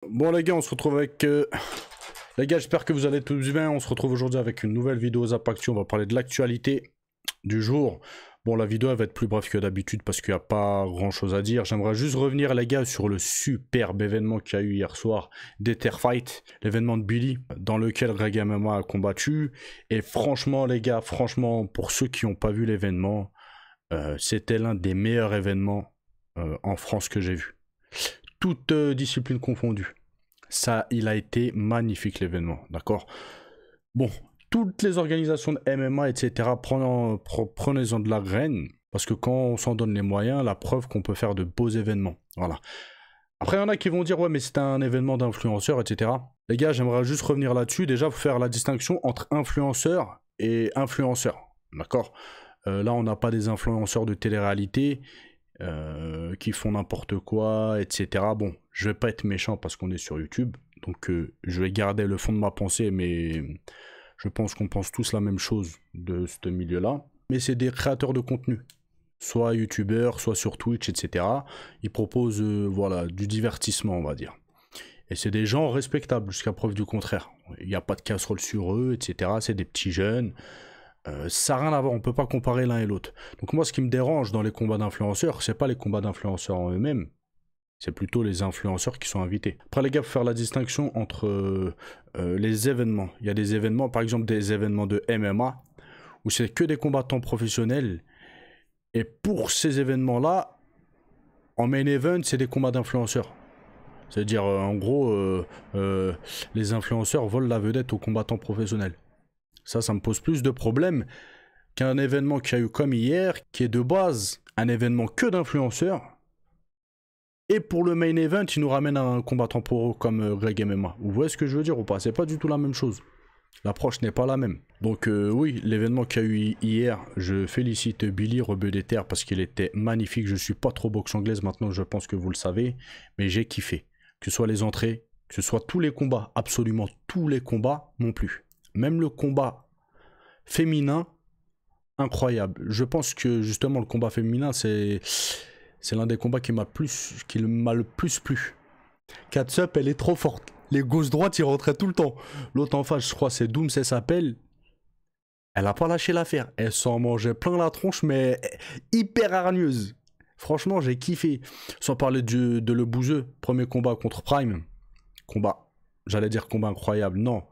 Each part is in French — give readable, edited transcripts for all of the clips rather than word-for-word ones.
Bon les gars, on se retrouve avec... Les gars, j'espère que vous allez tous bien. On se retrouve aujourd'hui avec une nouvelle vidéo Zap Actu. On va parler de l'actualité du jour. Bon, la vidéo elle va être plus brève que d'habitude parce qu'il n'y a pas grand chose à dire. J'aimerais juste revenir les gars sur le superbe événement qu'il y a eu hier soir d'Ether Fight, l'événement de Billy, dans lequel Greg MMA a combattu. Et franchement les gars, franchement, pour ceux qui n'ont pas vu l'événement, c'était l'un des meilleurs événements en France que j'ai vu. Toutes disciplines confondues. Ça, il a été magnifique l'événement, d'accord? Bon, toutes les organisations de MMA, etc., prenez-en de la graine, parce que quand on s'en donne les moyens, la preuve qu'on peut faire de beaux événements, voilà. Après, il y en a qui vont dire, ouais, mais c'est un événement d'influenceurs, etc. Les gars, j'aimerais juste revenir là-dessus, déjà, faire la distinction entre influenceurs et influenceurs, d'accord? Là, on n'a pas des influenceurs de télé-réalité, qui font n'importe quoi, etc. Bon, je vais pas être méchant parce qu'on est sur YouTube, donc je vais garder le fond de ma pensée, mais je pense qu'on pense tous la même chose de ce milieu-là. Mais c'est des créateurs de contenu, soit youtubeurs, soit sur Twitch, etc. Ils proposent voilà, du divertissement, on va dire. Et c'est des gens respectables jusqu'à preuve du contraire. Il n'y a pas de casserole sur eux, etc. C'est des petits jeunes. Ça n'a rien à voir, on peut pas comparer l'un et l'autre. Donc moi, ce qui me dérange dans les combats d'influenceurs, c'est pas les combats d'influenceurs en eux-mêmes, c'est plutôt les influenceurs qui sont invités. Après les gars, faut faire la distinction entre les événements. Il y a des événements, par exemple des événements de MMA, où c'est que des combattants professionnels. Et pour ces événements-là, en main event, c'est des combats d'influenceurs. C'est-à-dire, en gros, les influenceurs volent la vedette aux combattants professionnels. Ça me pose plus de problèmes qu'un événement qu'il y a eu comme hier, qui est de base un événement que d'influenceurs. Et pour le main event, il nous ramène à un combattant pro comme Greg MMA. Vous voyez ce que je veux dire ou pas? C'est pas du tout la même chose. L'approche n'est pas la même. Donc oui, l'événement qu'il y a eu hier, je félicite Billy Rebeu des Terres parce qu'il était magnifique. Je suis pas trop boxe anglaise maintenant, je pense que vous le savez. Mais j'ai kiffé. Que ce soit les entrées, que ce soit tous les combats, absolument tous les combats m'ont plu. Même le combat féminin, incroyable. Je pense que justement le combat féminin, c'est l'un des combats qui m'a le plus plu. Catsup, elle est trop forte. Les gauches-droites, ils rentraient tout le temps. L'autre en face, je crois, c'est Dooms, elle s'appelle. Elle a pas lâché l'affaire. Elle s'en mangeait plein la tronche, mais hyper hargneuse. Franchement, j'ai kiffé. Sans parler de Le Bouzeux, premier combat contre Prime. Combat, j'allais dire combat incroyable, non.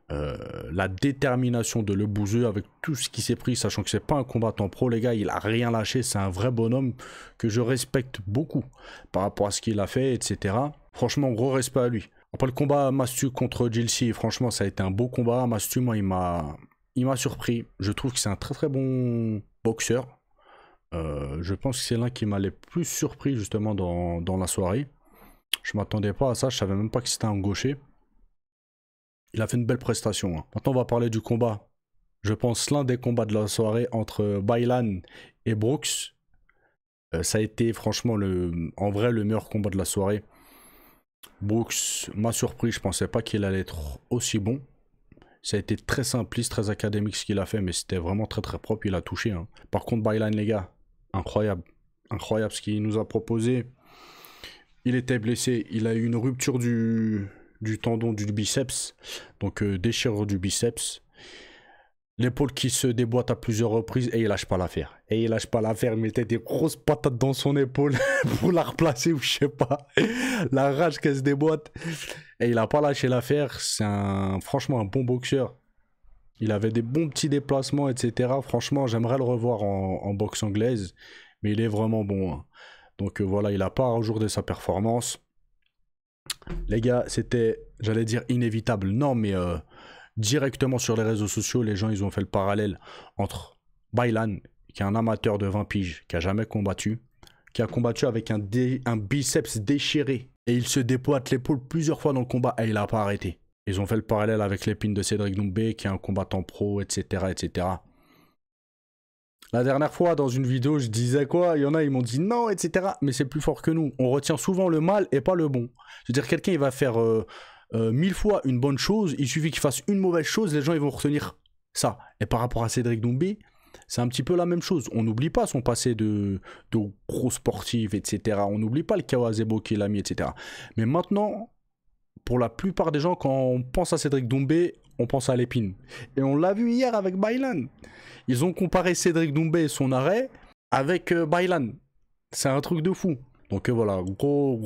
La détermination de Le Bouzeux avec tout ce qui s'est pris, sachant que c'est pas un combattant pro, les gars, il a rien lâché, c'est un vrai bonhomme que je respecte beaucoup par rapport à ce qu'il a fait, etc. Franchement, gros respect à lui. Après le combat Mastu contre Gilsi, franchement, ça a été un beau combat. Mastu, moi, il m'a surpris. Je trouve que c'est un très très bon boxeur. Je pense que c'est l'un qui m'a le plus surpris justement dans la soirée. Je m'attendais pas à ça, je savais même pas que c'était un gaucher. Il a fait une belle prestation. Hein. Maintenant, on va parler du combat. Je pense l'un des combats de la soirée entre Baylan et Brooks. Ça a été franchement en vrai le meilleur combat de la soirée. Brooks m'a surpris. Je pensais pas qu'il allait être aussi bon. Ça a été très simpliste, très académique ce qu'il a fait, mais c'était vraiment très très propre. Il a touché. Hein. Par contre, Baylan, les gars, incroyable. Incroyable ce qu'il nous a proposé. Il était blessé. Il a eu une rupture du tendon du biceps, donc déchirure du biceps, l'épaule qui se déboîte à plusieurs reprises et il lâche pas l'affaire. Et il lâche pas l'affaire, il mettait des grosses patates dans son épaule pour la replacer ou je sais pas, la rage qu'elle se déboîte. Et il a pas lâché l'affaire, c'est franchement un bon boxeur. Il avait des bons petits déplacements, etc. Franchement, j'aimerais le revoir en boxe anglaise, mais il est vraiment bon. Hein. Donc voilà, il a pas rejourdé sa performance. Les gars, c'était, j'allais dire inévitable, non, mais directement sur les réseaux sociaux, les gens, ils ont fait le parallèle entre Baylan, qui est un amateur de 20 piges, qui a jamais combattu, qui a combattu avec un biceps déchiré, et il se déboîte l'épaule plusieurs fois dans le combat, et il n'a pas arrêté. Ils ont fait le parallèle avec l'épine de Cédric Doumbé, qui est un combattant pro, etc., etc. La dernière fois, dans une vidéo, je disais quoi? Il y en a, ils m'ont dit non, etc. Mais c'est plus fort que nous. On retient souvent le mal et pas le bon. C'est-à-dire, quelqu'un, il va faire 1000 fois une bonne chose. Il suffit qu'il fasse une mauvaise chose, les gens, ils vont retenir ça. Et par rapport à Cédric Doumbé, c'est un petit peu la même chose. On n'oublie pas son passé de gros sportif, etc. On n'oublie pas le Kawasebo qu'il a mis, etc. Mais maintenant, pour la plupart des gens, quand on pense à Cédric Doumbé, on pense à l'épine. Et on l'a vu hier avec Baylan. Ils ont comparé Cédric Doumbé et son arrêt avec Baylan. C'est un truc de fou. Donc voilà, gros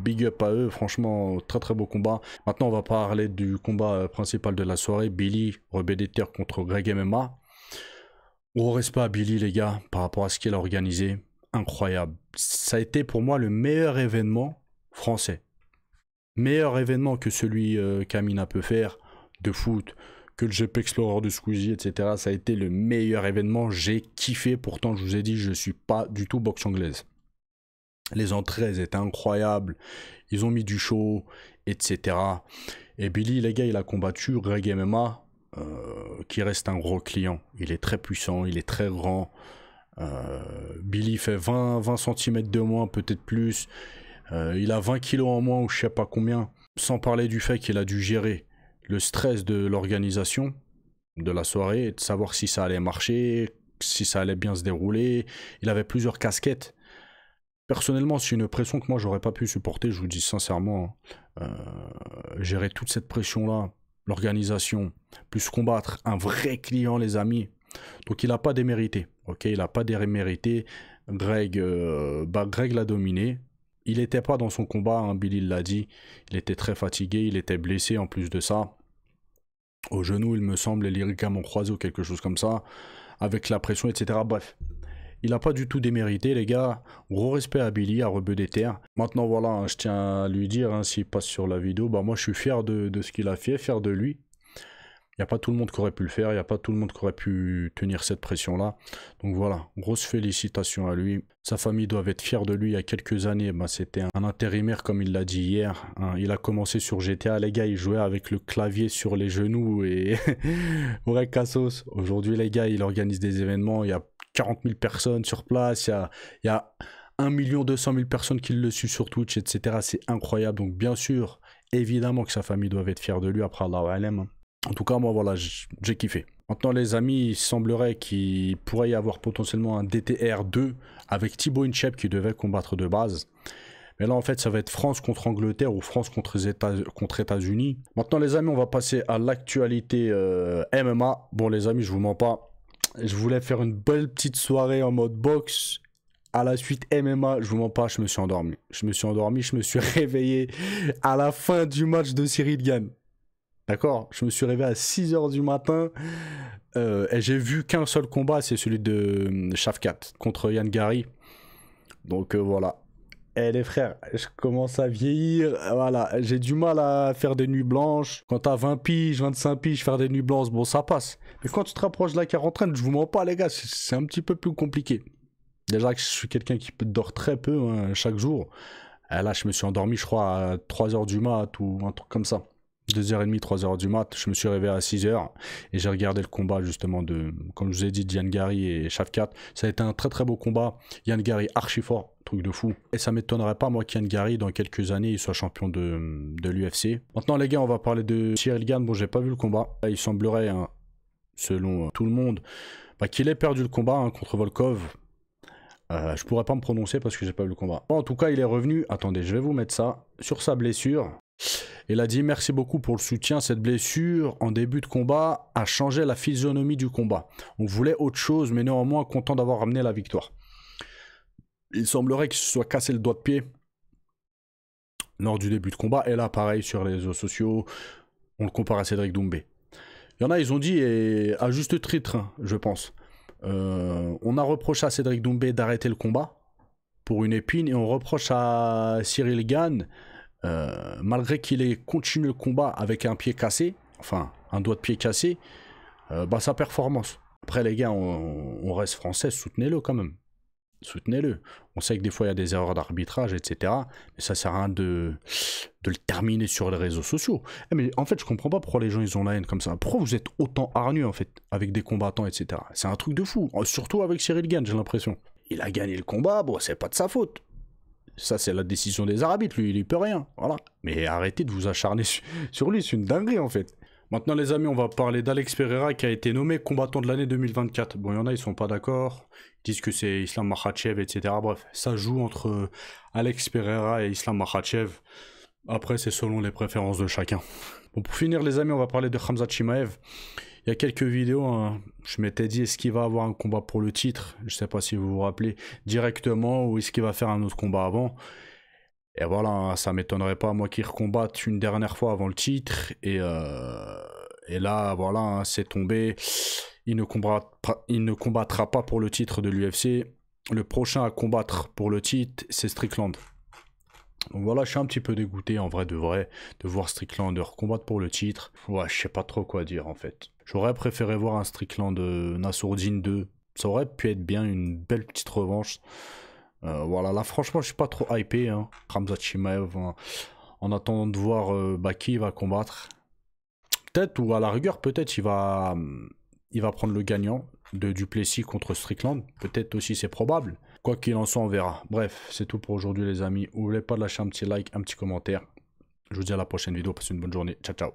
big up à eux. Franchement, très beau combat. Maintenant, on va parler du combat principal de la soirée. Billy, Rebeu des Terres contre Greg MMA. Gros respect à Billy, les gars, par rapport à ce qu'il a organisé. Incroyable. Ça a été pour moi le meilleur événement français. Meilleur événement que celui qu'Amina peut faire de foot, que le GP Explorer de Squeezie, etc. Ça a été le meilleur événement. J'ai kiffé. Pourtant, je vous ai dit, je ne suis pas du tout boxe anglaise. Les entrées, elles étaient incroyables. Ils ont mis du show, etc. Et Billy, les gars, il a combattu Greg MMA, qui reste un gros client. Il est très puissant, il est très grand. Billy fait 20 cm de moins, peut-être plus. Il a 20 kilos en moins ou je sais pas combien. Sans parler du fait qu'il a dû gérer le stress de l'organisation de la soirée, et de savoir si ça allait marcher, si ça allait bien se dérouler. Il avait plusieurs casquettes. Personnellement, c'est une pression que moi j'aurais pas pu supporter, je vous dis sincèrement. Gérer toute cette pression-là, l'organisation, plus combattre un vrai client, les amis. Donc il n'a pas démérité, ok, il n'a pas démérité. Greg l'a dominé. Il n'était pas dans son combat, hein, Billy l'a dit. Il était très fatigué, il était blessé en plus de ça. Au genou, il me semble, les ligaments croisés ou quelque chose comme ça. Avec la pression, etc. Bref. Il n'a pas du tout démérité, les gars. Gros respect à Billy, à Rebeu des Terres. Maintenant, voilà, hein, je tiens à lui dire, hein, s'il passe sur la vidéo, bah moi je suis fier de ce qu'il a fait, fier de lui. Il n'y a pas tout le monde qui aurait pu le faire, il n'y a pas tout le monde qui aurait pu tenir cette pression-là. Donc voilà, grosse félicitations à lui. Sa famille doit être fière de lui. Il y a quelques années, bah, c'était un intérimaire, comme il l'a dit hier. Hein. Il a commencé sur GTA, les gars, il jouait avec le clavier sur les genoux et ouais, cassos. Aujourd'hui, les gars, il organise des événements, il y a 40 000 personnes sur place, il y a 1 200 000 personnes qui le suivent sur Twitch, etc. C'est incroyable. Donc bien sûr, évidemment que sa famille doit être fière de lui, après Allah Alem. En tout cas, moi, voilà, j'ai kiffé. Maintenant, les amis, il semblerait qu'il pourrait y avoir potentiellement un DTR 2 avec Thibaut Inchep qui devait combattre de base. Mais là, en fait, ça va être France contre Angleterre ou France contre États-Unis. Maintenant, les amis, on va passer à l'actualité MMA. Bon, les amis, je vous mens pas. Je voulais faire une belle petite soirée en mode boxe. À la suite MMA, je vous mens pas, je me suis endormi. Je me suis réveillé à la fin du match de Cyril Gane. D'accord, je me suis réveillé à 6 h du matin et j'ai vu qu'un seul combat, c'est celui de Shafkat contre Yann Gary. Donc voilà. Et les frères, je commence à vieillir, voilà, j'ai du mal à faire des nuits blanches. Quand t'as 20 piges, 25 piges, faire des nuits blanches, bon ça passe. Mais quand tu te rapproches de la quarantaine, je vous mens pas les gars, c'est un petit peu plus compliqué. Déjà que je suis quelqu'un qui dort très peu hein, chaque jour. Et là je me suis endormi je crois à 3 h du mat ou un truc comme ça. 2h30, 3 h du mat, je me suis réveillé à 6 h et j'ai regardé le combat justement de, comme je vous ai dit, Yann Gary et Shafkat. Ça a été un très beau combat. Yann Gary archi fort, truc de fou. Et ça m'étonnerait pas moi qu'Yann Gary dans quelques années il soit champion de l'UFC. Maintenant les gars, on va parler de Cyril Gane. Bon, j'ai pas vu le combat. Il semblerait, hein, selon tout le monde, bah, qu'il ait perdu le combat hein, contre Volkov. Je pourrais pas me prononcer parce que j'ai pas vu le combat. Bon, en tout cas, il est revenu. Attendez, je vais vous mettre ça sur sa blessure. Il a dit merci beaucoup pour le soutien. Cette blessure en début de combat a changé la physionomie du combat. On voulait autre chose, mais néanmoins content d'avoir ramené la victoire. Il semblerait qu'il se soit cassé le doigt de pied lors du début de combat. Et là, pareil, sur les réseaux sociaux, on le compare à Cédric Doumbé. Il y en a, ils ont dit, et à juste titre, hein, je pense. On a reproché à Cédric Doumbé d'arrêter le combat pour une épine et on reproche à Cyril Gane, malgré qu'il ait continué le combat avec un pied cassé, enfin un doigt de pied cassé, bah, sa performance. Après les gars, on reste français, soutenez-le quand même. Soutenez-le. On sait que des fois il y a des erreurs d'arbitrage, etc. Mais ça sert à rien de le terminer sur les réseaux sociaux. Mais en fait, je comprends pas pourquoi les gens ils ont la haine comme ça. Pourquoi vous êtes autant hargneux en fait avec des combattants, etc. C'est un truc de fou. Surtout avec Cyril Gane, j'ai l'impression. Il a gagné le combat, bon, c'est pas de sa faute. Ça, c'est la décision des arbitres, lui, il peut rien. Voilà. Mais arrêtez de vous acharner sur lui, c'est une dinguerie en fait. Maintenant les amis, on va parler d'Alex Pereira qui a été nommé combattant de l'année 2024. Bon, il y en a, ils sont pas d'accord. Ils disent que c'est Islam Makhachev, etc. Bref, ça joue entre Alex Pereira et Islam Makhachev. Après, c'est selon les préférences de chacun. Bon, pour finir, les amis, on va parler de Khamzat Chimaev. Il y a quelques vidéos, hein, je m'étais dit, est-ce qu'il va avoir un combat pour le titre? Je sais pas si vous vous rappelez, directement, ou est-ce qu'il va faire un autre combat avant? Et voilà, hein, ça m'étonnerait pas, moi, qu'il recombatte une dernière fois avant le titre. Et là, voilà, hein, c'est tombé. Il ne combattra pas pour le titre de l'UFC. Le prochain à combattre pour le titre, c'est Strickland. Donc voilà, je suis un petit peu dégoûté en vrai, de voir Strickland recombattre pour le titre. Ouais, je sais pas trop quoi dire en fait. J'aurais préféré voir un Strickland Nassourdine 2. Ça aurait pu être bien, une belle petite revanche. Voilà, là franchement, je suis pas trop hypé. Hein. Khamzat Chimaev, hein, en attendant de voir qui il va combattre. Peut-être, ou à la rigueur, peut-être il va prendre le gagnant de Duplessis contre Strickland. Peut-être aussi, c'est probable. Quoi qu'il en soit, on verra. Bref, c'est tout pour aujourd'hui, les amis. N'oubliez pas de lâcher un petit like, un petit commentaire. Je vous dis à la prochaine vidéo. Passez une bonne journée. Ciao, ciao.